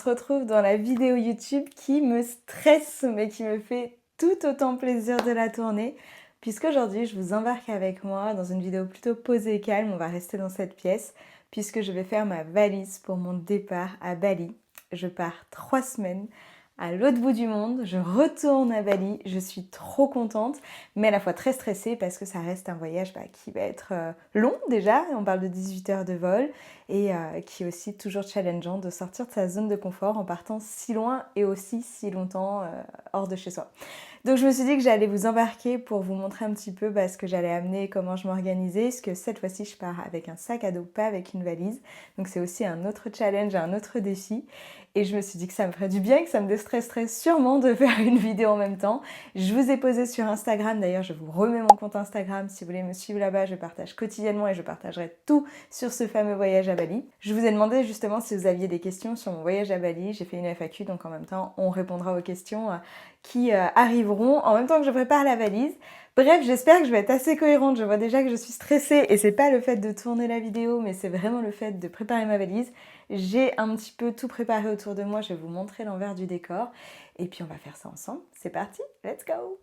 se retrouve dans la vidéo YouTube qui me stresse mais qui me fait tout autant plaisir de la tourner puisqu'aujourd'hui je vous embarque avec moi dans une vidéo plutôt posée et calme, on va rester dans cette pièce puisque je vais faire ma valise pour mon départ à Bali. Je pars 3 semaines à l'autre bout du monde, je retourne à Bali, je suis trop contente, mais à la fois très stressée parce que ça reste un voyage qui va être long déjà, on parle de 18 heures de vol, et qui est aussi toujours challengeant de sortir de sa zone de confort en partant si loin et aussi si longtemps hors de chez soi. Donc je me suis dit que j'allais vous embarquer pour vous montrer un petit peu ce que j'allais amener, comment je m'organisais, parce que cette fois-ci je pars avec un sac à dos, pas avec une valise. Donc c'est aussi un autre challenge, un autre défi. Et je me suis dit que ça me ferait du bien, que ça me déstresserait sûrement de faire une vidéo en même temps. Je vous ai posé sur Instagram, d'ailleurs je vous remets mon compte Instagram si vous voulez me suivre là-bas, je partage quotidiennement et je partagerai tout sur ce fameux voyage à Bali. Je vous ai demandé justement si vous aviez des questions sur mon voyage à Bali, j'ai fait une FAQ donc en même temps on répondra aux questions qui arriveront en même temps que je prépare la valise. Bref, j'espère que je vais être assez cohérente, je vois déjà que je suis stressée et c'est pas le fait de tourner la vidéo mais c'est vraiment le fait de préparer ma valise. J'ai un petit peu tout préparé autour de moi, je vais vous montrer l'envers du décor et puis on va faire ça ensemble. C'est parti, let's go.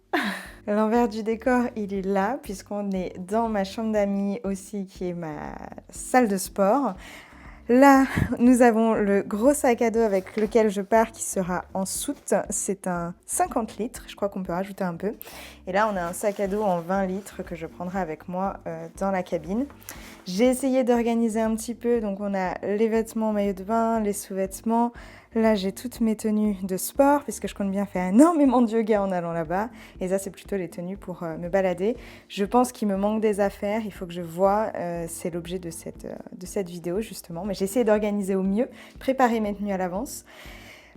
L'envers du décor, il est là puisqu'on est dans ma chambre d'amis aussi qui est ma salle de sport. Là, nous avons le gros sac à dos avec lequel je pars qui sera en soute. C'est un 50 litres, je crois qu'on peut rajouter un peu. Et là, on a un sac à dos en 20 litres que je prendrai avec moi dans la cabine. J'ai essayé d'organiser un petit peu, donc on a les vêtements maillot de bain, les sous-vêtements. Là, j'ai toutes mes tenues de sport, puisque je compte bien faire énormément de yoga en allant là-bas. Et ça, c'est plutôt les tenues pour me balader. Je pense qu'il me manque des affaires, il faut que je voie. C'est l'objet de cette vidéo, justement. Mais j'ai essayé d'organiser au mieux, préparer mes tenues à l'avance.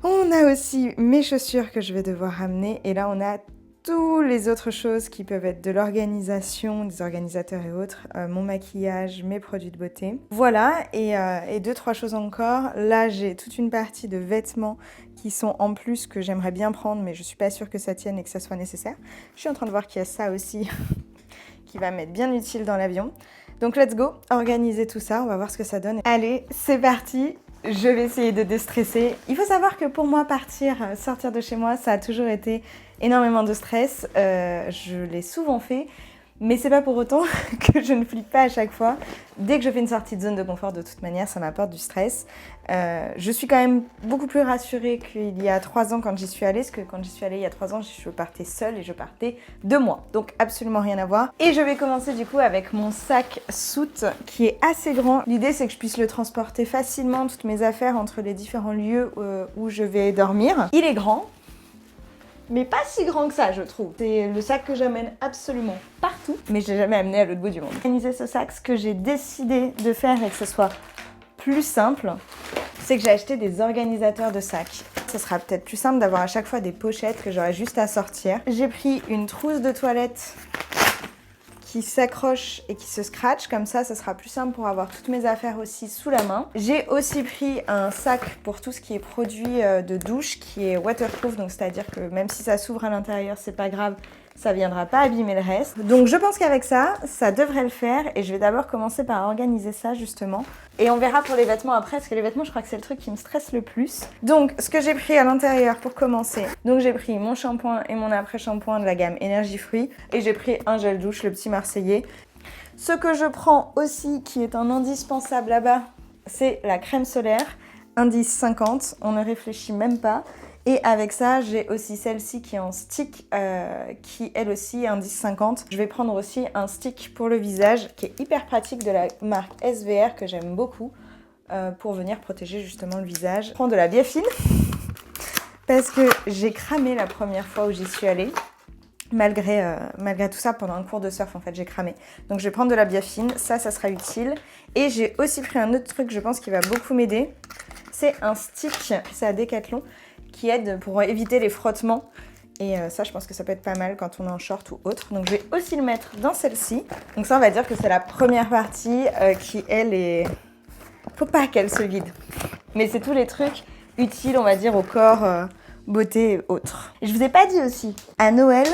On a aussi mes chaussures que je vais devoir ramener. Et là, on a toutes les autres choses qui peuvent être de l'organisation, des organisateurs et autres, mon maquillage, mes produits de beauté. Voilà, et 2-3 choses encore. Là, j'ai toute une partie de vêtements qui sont en plus que j'aimerais bien prendre, mais je suis pas sûre que ça tienne et que ça soit nécessaire. Je suis en train de voir qu'il y a ça aussi qui va m'être bien utile dans l'avion. Donc let's go, organiser tout ça, on va voir ce que ça donne. Allez, c'est parti. Je vais essayer de déstresser. Il faut savoir que pour moi, sortir de chez moi, ça a toujours été énormément de stress. Je l'ai souvent fait, mais c'est pas pour autant que je ne flippe pas à chaque fois. Dès que je fais une sortie de zone de confort, de toute manière, ça m'apporte du stress. Je suis quand même beaucoup plus rassurée qu'il y a 3 ans quand j'y suis allée, parce que quand j'y suis allée il y a 3 ans, je partais seule et je partais 2 mois. Donc absolument rien à voir. Et je vais commencer du coup avec mon sac soute qui est assez grand. L'idée c'est que je puisse le transporter facilement, toutes mes affaires entre les différents lieux où je vais dormir. Il est grand, mais pas si grand que ça, je trouve. C'est le sac que j'amène absolument partout, mais je l'ai jamais amené à l'autre bout du monde. Organiser ce sac, ce que j'ai décidé de faire et que ce soit plus simple, c'est que j'ai acheté des organisateurs de sacs. Ce sera peut-être plus simple d'avoir à chaque fois des pochettes que j'aurai juste à sortir. J'ai pris une trousse de toilette qui s'accroche et qui se scratch, comme ça sera plus simple pour avoir toutes mes affaires aussi sous la main. J'ai aussi pris un sac pour tout ce qui est produit de douche qui est waterproof, donc c'est-à-dire que même si ça s'ouvre à l'intérieur, c'est pas grave, ça viendra pas abîmer le reste. Donc je pense qu'avec ça, ça devrait le faire et je vais d'abord commencer par organiser ça justement. Et on verra pour les vêtements après, parce que les vêtements, je crois que c'est le truc qui me stresse le plus. Donc ce que j'ai pris à l'intérieur pour commencer, donc j'ai pris mon shampoing et mon après-shampoing de la gamme Énergie Fruits et j'ai pris un gel douche, le petit Marseillais. Ce que je prends aussi, qui est un indispensable là-bas, c'est la crème solaire, indice 50, on ne réfléchit même pas. Et avec ça, j'ai aussi celle-ci qui est en stick, qui elle aussi est indice 50. Je vais prendre aussi un stick pour le visage, qui est hyper pratique de la marque SVR, que j'aime beaucoup, pour venir protéger justement le visage. Je prends de la Biafine, parce que j'ai cramé la première fois où j'y suis allée. Malgré tout ça, pendant un cours de surf, en fait, j'ai cramé. Donc je vais prendre de la Biafine, ça sera utile. Et j'ai aussi pris un autre truc, je pense, qui va beaucoup m'aider. C'est un stick, c'est à Decathlon, qui aide pour éviter les frottements. Et ça, je pense que ça peut être pas mal quand on est en short ou autre. Donc je vais aussi le mettre dans celle-ci. Donc ça, on va dire que c'est la première partie qui, elle, est... Faut pas qu'elle se vide. Mais c'est tous les trucs utiles, on va dire, au corps, beauté et autres. Et je vous ai pas dit aussi, à Noël,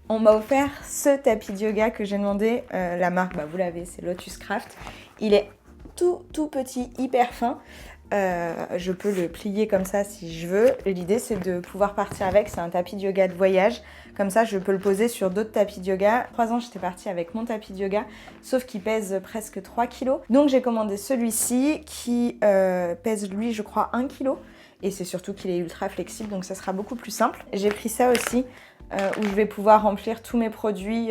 on m'a offert ce tapis de yoga que j'ai demandé. La marque, vous l'avez, c'est Lotus Craft. Il est tout petit, hyper fin. Je peux le plier comme ça si je veux. L'idée, c'est de pouvoir partir avec. C'est un tapis de yoga de voyage. Comme ça, je peux le poser sur d'autres tapis de yoga. 3 ans, j'étais partie avec mon tapis de yoga, sauf qu'il pèse presque 3 kilos. Donc, j'ai commandé celui-ci qui pèse, lui, je crois, 1 kilo. Et c'est surtout qu'il est ultra flexible, donc ça sera beaucoup plus simple. J'ai pris ça aussi, où je vais pouvoir remplir tous mes produits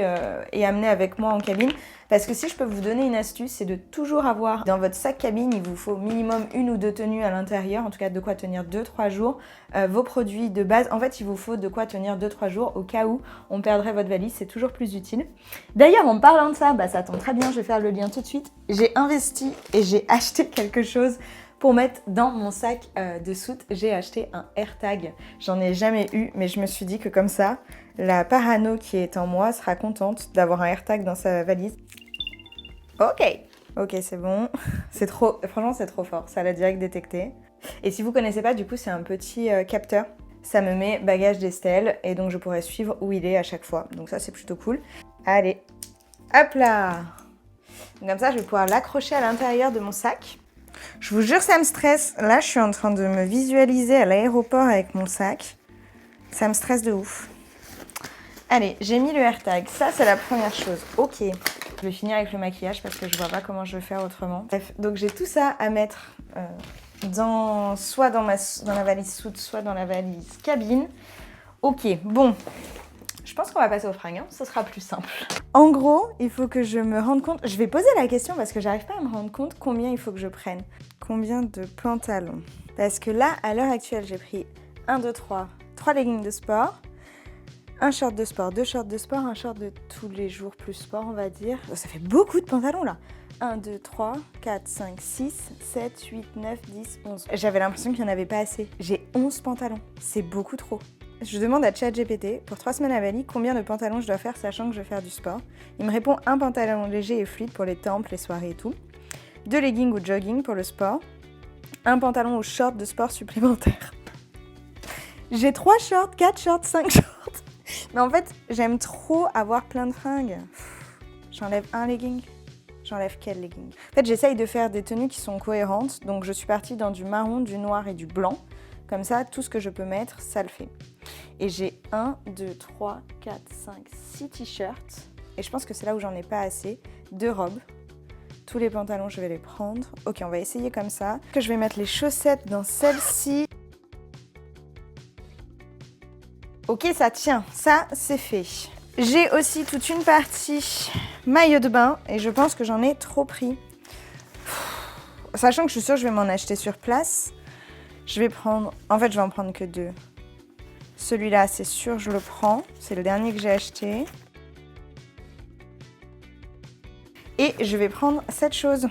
et amener avec moi en cabine. Parce que si je peux vous donner une astuce, c'est de toujours avoir dans votre sac cabine, il vous faut minimum 1 ou 2 tenues à l'intérieur, en tout cas de quoi tenir 2-3 jours. Vos produits de base, en fait il vous faut de quoi tenir 2-3 jours au cas où on perdrait votre valise, c'est toujours plus utile. D'ailleurs en parlant de ça, ça tombe très bien, je vais faire le lien tout de suite. J'ai investi et j'ai acheté quelque chose pour mettre dans mon sac de soute. J'ai acheté un AirTag. J'en ai jamais eu, mais je me suis dit que comme ça, la parano qui est en moi sera contente d'avoir un AirTag dans sa valise. Ok, c'est bon. C'est trop, franchement, c'est trop fort. Ça l'a direct détecté. Et si vous connaissez pas, du coup, c'est un petit capteur. Ça me met bagage d'Estelle et donc je pourrais suivre où il est à chaque fois. Donc ça, c'est plutôt cool. Allez, hop là. Donc comme ça, je vais pouvoir l'accrocher à l'intérieur de mon sac. Je vous jure, ça me stresse. Là, je suis en train de me visualiser à l'aéroport avec mon sac. Ça me stresse de ouf. Allez, j'ai mis le AirTag. Ça, c'est la première chose. Ok. Je vais finir avec le maquillage parce que je vois pas comment je vais faire autrement. Bref, donc j'ai tout ça à mettre soit dans la valise soute, soit dans la valise cabine. Ok, bon. Je pense qu'on va passer aux fringues, hein. Ce sera plus simple. En gros, il faut que je me rende compte... Je vais poser la question parce que j'arrive pas à me rendre compte combien il faut que je prenne. Combien de pantalons? Parce que là, à l'heure actuelle, j'ai pris 1, 2, 3 leggings de sport, un short de sport, 2 shorts de sport, un short de tous les jours plus sport, on va dire. Ça fait beaucoup de pantalons là. 1, 2, 3, 4, 5, 6, 7, 8, 9, 10, 11. J'avais l'impression qu'il n'y en avait pas assez. J'ai 11 pantalons. C'est beaucoup trop. Je demande à ChatGPT, pour 3 semaines à Bali, combien de pantalons je dois faire sachant que je vais faire du sport. Il me répond un pantalon léger et fluide pour les temples, les soirées et tout. 2 leggings ou jogging pour le sport. Un pantalon ou short de sport supplémentaire. J'ai 3 shorts, 4 shorts, 5 shorts. Mais en fait, j'aime trop avoir plein de fringues. J'enlève un legging. J'enlève quel legging? En fait, j'essaye de faire des tenues qui sont cohérentes. Donc, je suis partie dans du marron, du noir et du blanc. Comme ça, tout ce que je peux mettre, ça le fait. Et j'ai 1, 2, 3, 4, 5, 6 t-shirts. Et je pense que c'est là où j'en ai pas assez. 2 robes. Tous les pantalons, je vais les prendre. Ok, on va essayer comme ça. Que je vais mettre les chaussettes dans celle-ci. Ok, ça tient. Ça, c'est fait. J'ai aussi toute une partie maillot de bain. Et je pense que j'en ai trop pris. Sachant que je suis sûre que je vais m'en acheter sur place. Je vais prendre... En fait, je vais en prendre que 2. Celui-là, c'est sûr, je le prends. C'est le dernier que j'ai acheté. Et je vais prendre cette chose.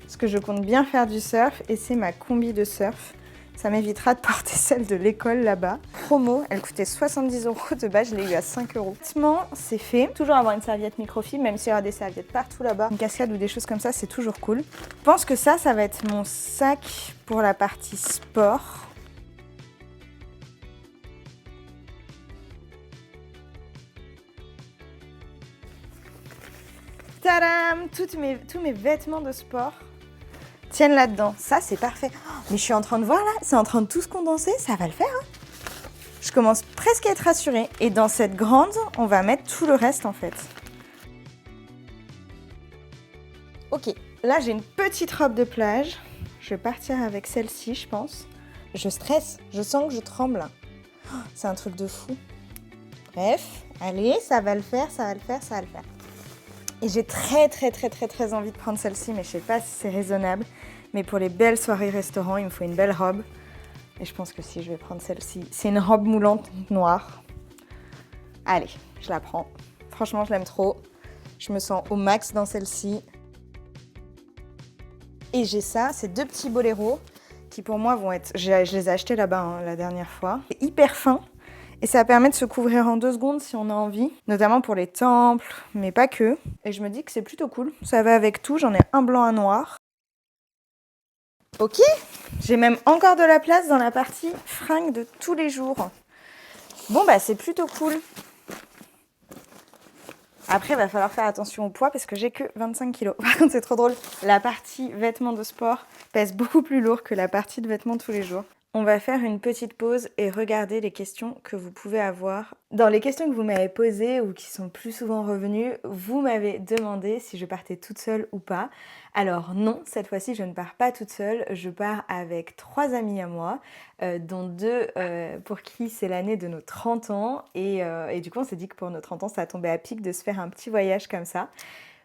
Parce que je compte bien faire du surf. Et c'est ma combi de surf. Ça m'évitera de porter celle de l'école là-bas. Promo, elle coûtait 70 € de base. Je l'ai eu à 5 €. Honnêtement, c'est fait. Toujours avoir une serviette microfibre, même s'il y aura des serviettes partout là-bas. Une cascade ou des choses comme ça, c'est toujours cool. Je pense que ça va être mon sac pour la partie sport. Tadam! Tous mes vêtements de sport tiennent là-dedans. Ça, c'est parfait. Oh, mais je suis en train de voir là, c'est en train de tout se condenser, ça va le faire. Hein. Je commence presque à être rassurée. Et dans cette grande, on va mettre tout le reste en fait. Ok, là j'ai une petite robe de plage. Je vais partir avec celle-ci, je pense. Je stresse, je sens que je tremble. Oh, c'est un truc de fou. Bref, allez, ça va le faire, ça va le faire, ça va le faire. Et j'ai très envie de prendre celle-ci, mais je sais pas si c'est raisonnable. Mais pour les belles soirées restaurant, il me faut une belle robe. Et je pense que si, je vais prendre celle-ci. C'est une robe moulante noire. Allez, je la prends. Franchement, je l'aime trop. Je me sens au max dans celle-ci. Et j'ai ça, ces 2 petits boléros qui pour moi vont être... Je les ai achetés là-bas la dernière fois. C'est hyper fin. Et ça permet de se couvrir en 2 secondes si on a envie, notamment pour les temples, mais pas que. Et je me dis que c'est plutôt cool. Ça va avec tout, j'en ai un blanc, un noir. Ok, j'ai même encore de la place dans la partie fringues de tous les jours. Bon bah c'est plutôt cool. Après, il va falloir faire attention au poids parce que j'ai que 25 kilos. Par contre, c'est trop drôle. La partie vêtements de sport pèse beaucoup plus lourd que la partie de vêtements tous les jours. On va faire une petite pause et regarder les questions que vous pouvez avoir. Dans les questions que vous m'avez posées ou qui sont plus souvent revenues, vous m'avez demandé si je partais toute seule ou pas. Alors non, cette fois-ci je ne pars pas toute seule, je pars avec 3 amis à moi, dont 2 pour qui c'est l'année de nos 30 ans. Et du coup on s'est dit que pour nos 30 ans ça tombait à pic de se faire un petit voyage comme ça.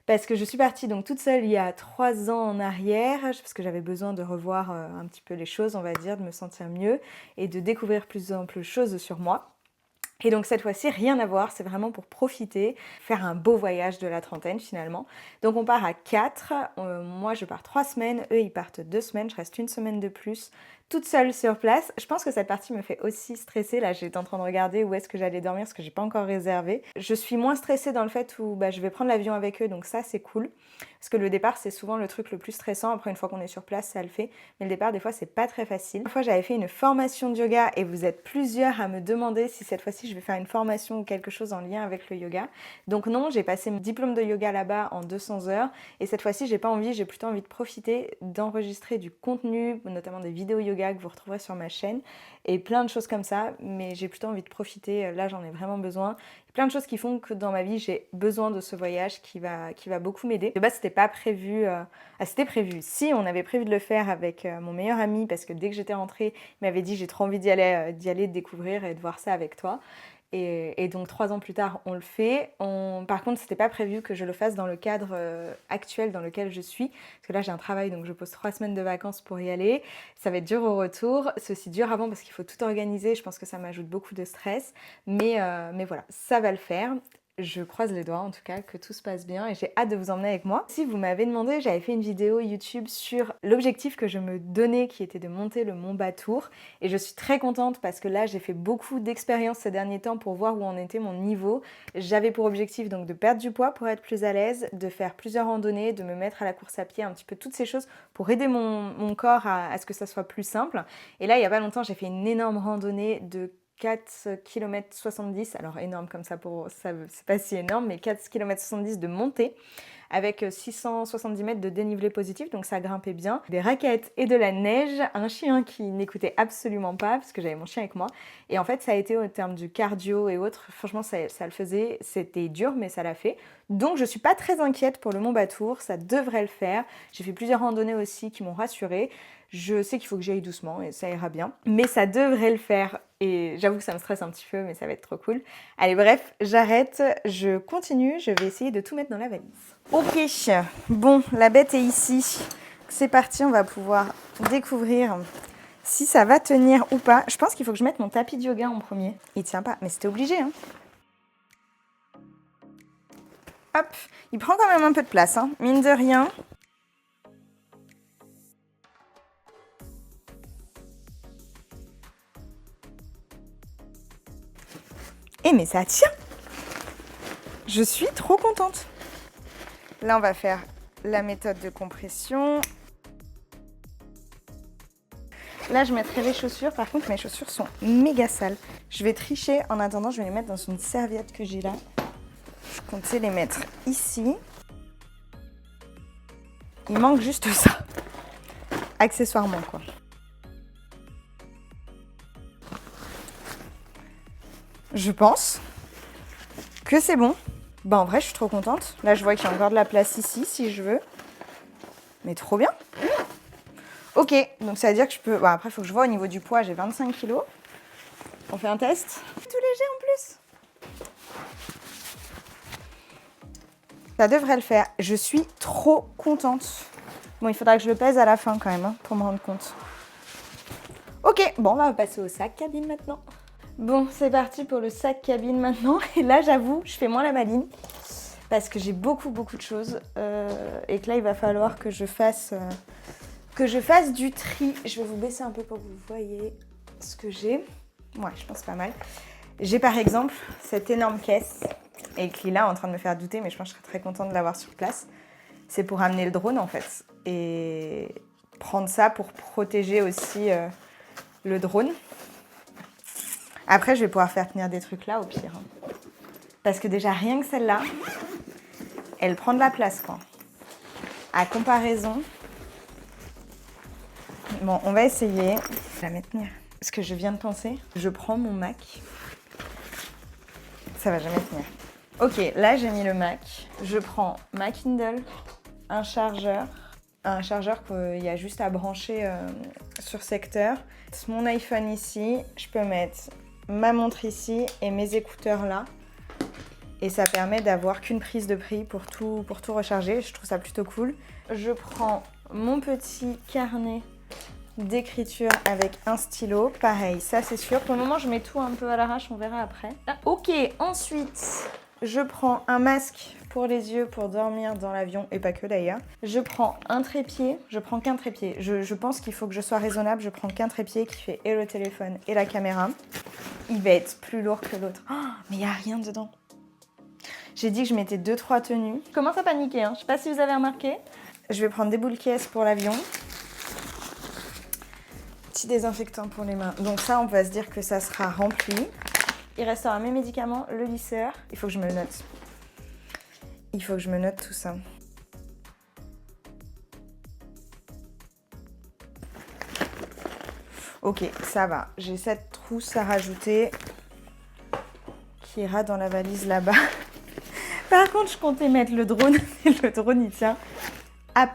Parce que je suis partie donc toute seule il y a 3 ans en arrière, parce que j'avais besoin de revoir un petit peu les choses, on va dire, de me sentir mieux et de découvrir plus amples choses sur moi. Et donc cette fois-ci, rien à voir, c'est vraiment pour profiter, faire un beau voyage de la trentaine finalement. Donc on part à 4, moi je pars 3 semaines, eux ils partent 2 semaines, je reste une semaine de plus, toute seule sur place. Je pense que cette partie me fait aussi stresser, là j'étais en train de regarder où est-ce que j'allais dormir, parce que j'ai pas encore réservé. Je suis moins stressée dans le fait où je vais prendre l'avion avec eux, donc ça c'est cool. Parce que le départ c'est souvent le truc le plus stressant, après une fois qu'on est sur place ça le fait, mais le départ des fois c'est pas très facile. Une fois j'avais fait une formation de yoga et vous êtes plusieurs à me demander si cette fois-ci je vais faire une formation ou quelque chose en lien avec le yoga. Donc non, j'ai passé mon diplôme de yoga là-bas en 200 heures et cette fois-ci j'ai pas envie, j'ai plutôt envie de profiter d'enregistrer du contenu, notamment des vidéos yoga que vous retrouverez sur ma chaîne et plein de choses comme ça, mais j'ai plutôt envie de profiter, là j'en ai vraiment besoin. Plein de choses qui font que dans ma vie j'ai besoin de ce voyage qui va beaucoup m'aider. De base c'était pas prévu, c'était prévu. Si, on avait prévu de le faire avec mon meilleur ami parce que dès que j'étais rentrée, il m'avait dit j'ai trop envie d'y aller, de découvrir et de voir ça avec toi. Et donc 3 ans plus tard, on le fait. Par contre, c'était pas prévu que je le fasse dans le cadre actuel dans lequel je suis. Parce que là, j'ai un travail, donc je pose 3 semaines de vacances pour y aller. Ça va être dur au retour. C'est aussi dur avant parce qu'il faut tout organiser. Je pense que ça m'ajoute beaucoup de stress. Mais voilà, ça va le faire. Je croise les doigts en tout cas que tout se passe bien et j'ai hâte de vous emmener avec moi. Si vous m'avez demandé, j'avais fait une vidéo YouTube sur l'objectif que je me donnais qui était de monter le Mont Batour et je suis très contente parce que là j'ai fait beaucoup d'expériences ces derniers temps pour voir où en était mon niveau. J'avais pour objectif donc de perdre du poids pour être plus à l'aise, de faire plusieurs randonnées, de me mettre à la course à pied, un petit peu toutes ces choses pour aider mon corps à ce que ça soit plus simple. Et là il y a pas longtemps j'ai fait une énorme randonnée de 4 km 70, alors énorme comme ça, pour ça c'est pas si énorme, mais 4 km 70 de montée avec 670 mètres de dénivelé positif, donc ça grimpait bien. Des raquettes et de la neige, un chien qui n'écoutait absolument pas, parce que j'avais mon chien avec moi. Et en fait, ça a été au terme du cardio et autres, franchement, ça le faisait. C'était dur, mais ça l'a fait. Donc, je suis pas très inquiète pour le Mont Batour, ça devrait le faire. J'ai fait plusieurs randonnées aussi qui m'ont rassurée. Je sais qu'il faut que j'y aille doucement et ça ira bien, mais ça devrait le faire. Et j'avoue que ça me stresse un petit peu, mais ça va être trop cool. Allez, bref, j'arrête, je continue, je vais essayer de tout mettre dans la valise. Ok, bon, la bête est ici. C'est parti, on va pouvoir découvrir si ça va tenir ou pas. Je pense qu'il faut que je mette mon tapis de yoga en premier. Il tient pas, mais c'était obligé, hein. Hop, il prend quand même un peu de place, hein, mine de rien. Eh mais ça tient! Je suis trop contente. Là, on va faire la méthode de compression. Là, je mettrai les chaussures. Par contre, mes chaussures sont méga sales. Je vais tricher. En attendant, je vais les mettre dans une serviette que j'ai là. Je comptais les mettre ici. Il manque juste ça. Accessoirement, quoi. Je pense que c'est bon. Bah en vrai, je suis trop contente. Là, je vois qu'il y a encore de la place ici, si je veux. Mais trop bien. Ok, donc ça veut dire que je peux... Bon, après, il faut que je vois au niveau du poids. J'ai 25 kilos. On fait un test. Tout léger en plus. Ça devrait le faire. Je suis trop contente. Bon, il faudra que je le pèse à la fin quand même, hein, pour me rendre compte. Ok, bon, on va passer au sac cabine maintenant. Bon, c'est parti pour le sac cabine maintenant. Et là, j'avoue, je fais moins la maline. Parce que j'ai beaucoup de choses. Et que là, il va falloir que je fasse du tri. Je vais vous baisser un peu pour que vous voyez ce que j'ai. Ouais, je pense pas mal. J'ai par exemple cette énorme caisse. Et qui est là en train de me faire douter, mais je pense que je serais très contente de l'avoir sur place. C'est pour amener le drone en fait. Et prendre ça pour protéger aussi le drone. Après, je vais pouvoir faire tenir des trucs là au pire. Parce que déjà, rien que celle-là, elle prend de la place, quoi. À comparaison... Bon, on va essayer. Je vais la mettre tenir. Ce que je viens de penser, je prends mon Mac. Ça va jamais tenir. Ok, là j'ai mis le Mac. Je prends ma Kindle, un chargeur qu'il y a juste à brancher sur secteur. Mon iPhone ici, je peux mettre ma montre ici et mes écouteurs là. Et ça permet d'avoir qu'une prise de prix pour tout recharger. Je trouve ça plutôt cool. Je prends mon petit carnet d'écriture avec un stylo. Pareil, ça c'est sûr. Pour le moment, je mets tout un peu à l'arrache, on verra après. Ah, ok, ensuite, je prends un masque pour les yeux pour dormir dans l'avion, et pas que d'ailleurs. Je prends un trépied, je prends qu'un trépied. Je pense qu'il faut que je sois raisonnable, je prends qu'un trépied qui fait et le téléphone et la caméra. Il va être plus lourd que l'autre. Oh, mais il n'y a rien dedans. J'ai dit que je mettais 2-3 tenues. Je commence à paniquer, hein. Je ne sais pas si vous avez remarqué. Je vais prendre des boules caisses pour l'avion. Petit désinfectant pour les mains. Donc ça, on va se dire que ça sera rempli. Il restera mes médicaments, le lisseur. Il faut que je me le note. Il faut que je me note tout ça. Ok, ça va. J'ai cette trousse à rajouter qui ira dans la valise là-bas. Par contre, je comptais mettre le drone. Le drone, il tient. Hop.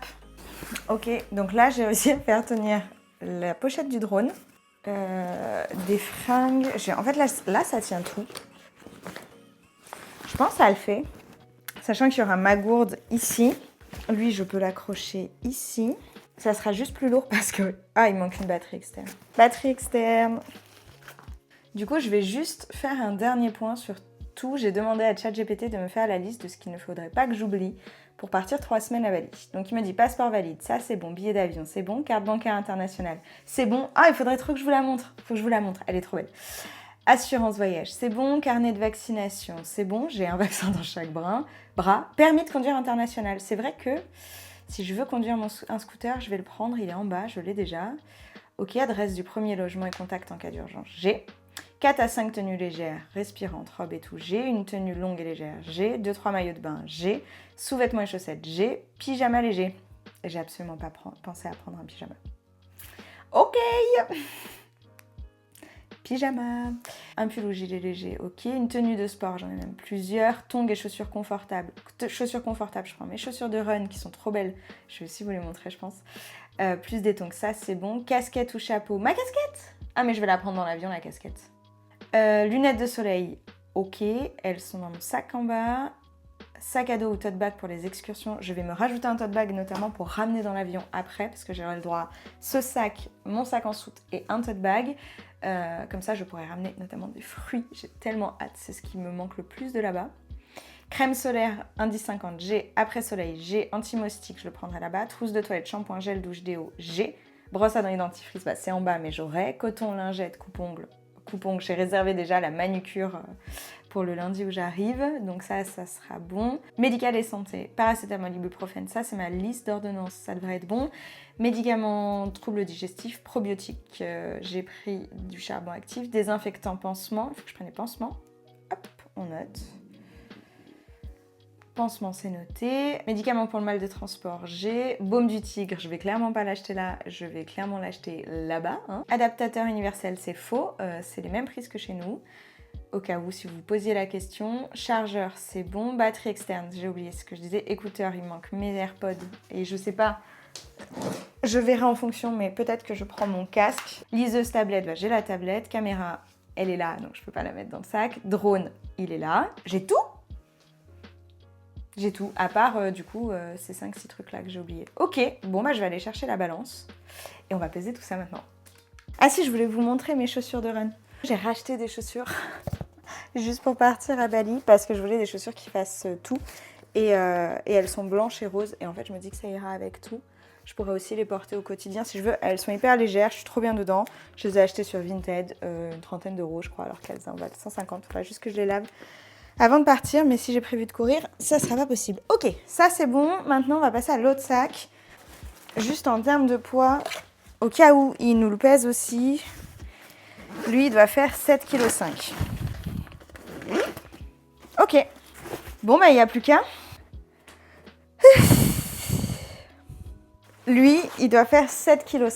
Ok, donc là, j'ai réussi à faire tenir la pochette du drone. Des fringues. En fait, là, ça tient tout. Je pense que ça le fait. Sachant qu'il y aura ma gourde ici. Lui, je peux l'accrocher ici. Ça sera juste plus lourd parce que... Ah, il manque une batterie externe. Batterie externe. Du coup, je vais juste faire un dernier point sur tout. J'ai demandé à ChatGPT de me faire la liste de ce qu'il ne faudrait pas que j'oublie pour partir 3 semaines à Bali. Donc, il me dit passeport valide, ça c'est bon. Billet d'avion, c'est bon. Carte bancaire internationale, c'est bon. Ah, il faudrait trop que je vous la montre. Faut que je vous la montre, elle est trop belle. Assurance voyage, c'est bon. Carnet de vaccination, c'est bon. J'ai un vaccin dans chaque bras. Permis de conduire international. C'est vrai que si je veux conduire un scooter, je vais le prendre. Il est en bas, je l'ai déjà. Ok, adresse du premier logement et contact en cas d'urgence. J'ai 4 à 5 tenues légères, respirantes, robes et tout. J'ai une tenue longue et légère. J'ai 2-3 maillots de bain. J'ai sous-vêtements et chaussettes. J'ai pyjama léger. J'ai absolument pas pensé à prendre un pyjama. Ok. Pyjama. Un pull ou gilet léger. Ok. Une tenue de sport, j'en ai même plusieurs. Tongs et chaussures confortables. Chaussures confortables, je prends mes chaussures de run qui sont trop belles. Je vais aussi vous les montrer, je pense. Plus des tongs, ça c'est bon. Casquette ou chapeau. Ma casquette? Ah, mais je vais la prendre dans l'avion, la casquette. Lunettes de soleil, ok, elles sont dans mon sac en bas. Sac à dos ou tote bag pour les excursions. Je vais me rajouter un tote bag notamment pour ramener dans l'avion après parce que j'aurai le droit à ce sac, mon sac en soute et un tote bag. Comme ça, je pourrai ramener notamment des fruits. J'ai tellement hâte, c'est ce qui me manque le plus de là-bas. Crème solaire, indice 50, j'ai après soleil, j'ai anti-moustique, je le prendrai là-bas. Trousse de toilette, shampoing, gel, douche, déo, j'ai. Brosse à dents et dentifrice, bah, c'est en bas mais j'aurai. Coton, lingette, coupe-ongles. J'ai réservé déjà la manucure pour le lundi où j'arrive, donc ça sera bon. Médical et santé, paracétamol, ibuprofène, ça c'est ma liste d'ordonnances, ça devrait être bon. Médicaments, troubles digestifs, probiotiques, j'ai pris du charbon actif, désinfectant, pansement, il faut que je prenne les pansements. Hop, on note. Pansement, c'est noté. Médicaments pour le mal de transport, j'ai. Baume du tigre, je vais clairement pas l'acheter là, je vais clairement l'acheter là-bas. Hein. Adaptateur universel, c'est faux, c'est les mêmes prises que chez nous. Au cas où, si vous posiez la question. Chargeur, c'est bon. Batterie externe, j'ai oublié ce que je disais. Écouteurs, il manque mes AirPods. Et je sais pas, je verrai en fonction, mais peut-être que je prends mon casque. Liseuse tablette, bah, j'ai la tablette. Caméra, elle est là, donc je peux pas la mettre dans le sac. Drone, il est là. J'ai tout. J'ai tout, à part du coup ces 5-6 trucs là que j'ai oubliés. Ok, bon bah je vais aller chercher la balance et on va peser tout ça maintenant. Ah si, je voulais vous montrer mes chaussures de run. J'ai racheté des chaussures juste pour partir à Bali parce que je voulais des chaussures qui fassent tout et elles sont blanches et roses et en fait je me dis que ça ira avec tout. Je pourrais aussi les porter au quotidien si je veux. Elles sont hyper légères, je suis trop bien dedans. Je les ai achetées sur Vinted, une trentaine d'euros je crois, alors qu'elles en valent 150. Il faudra juste que je les lave avant de partir, mais si j'ai prévu de courir, ça sera pas possible. Ok, ça c'est bon. Maintenant, on va passer à l'autre sac. Juste en termes de poids, au cas où il nous le pèse aussi, lui, il doit faire 7,5 kg. Ok. Bon, bah, il n'y a plus qu'à. Lui, il doit faire 7,5 kg.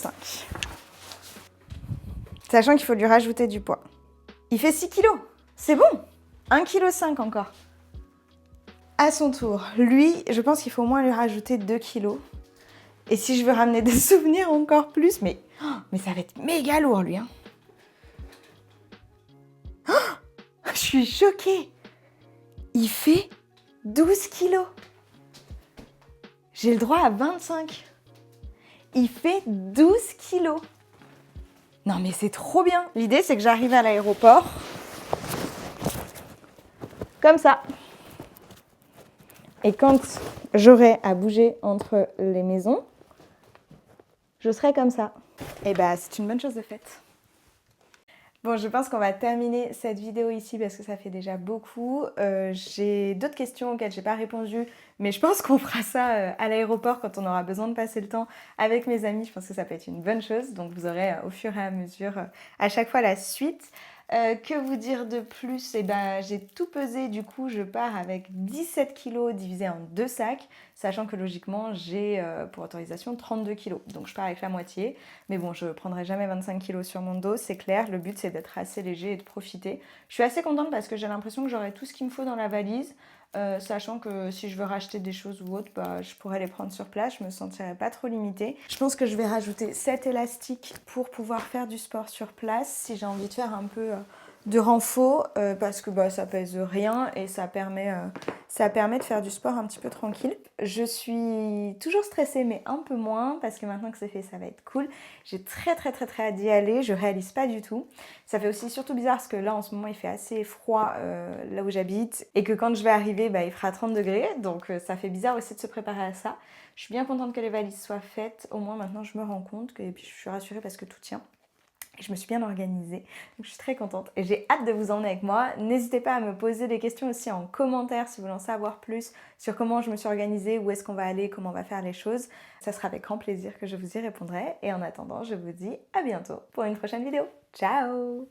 Sachant qu'il faut lui rajouter du poids. Il fait 6 kg. C'est bon. 1,5 kg encore. À son tour, lui, je pense qu'il faut au moins lui rajouter 2 kg. Et si je veux ramener des souvenirs encore plus, mais ça va être méga lourd lui. Hein. Je suis choquée. Il fait 12 kilos. J'ai le droit à 25. Il fait 12 kilos. Non mais c'est trop bien. L'idée c'est que j'arrive à l'aéroport comme ça. Et quand j'aurai à bouger entre les maisons, je serai comme ça. Et bah c'est une bonne chose de faite. Bon, je pense qu'on va terminer cette vidéo ici parce que ça fait déjà beaucoup. J'ai d'autres questions auxquelles j'ai pas répondu, mais je pense qu'on fera ça à l'aéroport quand on aura besoin de passer le temps avec mes amis. Je pense que ça peut être une bonne chose, donc vous aurez au fur et à mesure à chaque fois la suite. Que vous dire de plus? Eh ben, j'ai tout pesé, du coup je pars avec 17 kg divisé en 2 sacs, sachant que logiquement j'ai pour autorisation 32 kg, donc je pars avec la moitié. Mais bon, je prendrai jamais 25 kg sur mon dos, c'est clair, le but c'est d'être assez léger et de profiter. Je suis assez contente parce que j'ai l'impression que j'aurai tout ce qu'il me faut dans la valise. Sachant que si je veux racheter des choses ou autre, bah, je pourrais les prendre sur place, je me sentirais pas trop limitée. Je pense que je vais rajouter 7 élastiques pour pouvoir faire du sport sur place si j'ai envie de faire un peu de renfort parce que bah, ça pèse rien et ça permet de faire du sport un petit peu tranquille. Je suis toujours stressée mais un peu moins parce que maintenant que c'est fait ça va être cool. J'ai très hâte d'y aller, je réalise pas du tout. Ça fait aussi surtout bizarre parce que là en ce moment il fait assez froid là où j'habite et que quand je vais arriver bah, il fera 30 degrés donc ça fait bizarre aussi de se préparer à ça. Je suis bien contente que les valises soient faites, au moins maintenant je me rends compte et puis je suis rassurée parce que tout tient. Je me suis bien organisée, donc je suis très contente et j'ai hâte de vous emmener avec moi. N'hésitez pas à me poser des questions aussi en commentaire si vous voulez en savoir plus sur comment je me suis organisée, où est-ce qu'on va aller, comment on va faire les choses. Ça sera avec grand plaisir que je vous y répondrai et en attendant, je vous dis à bientôt pour une prochaine vidéo. Ciao!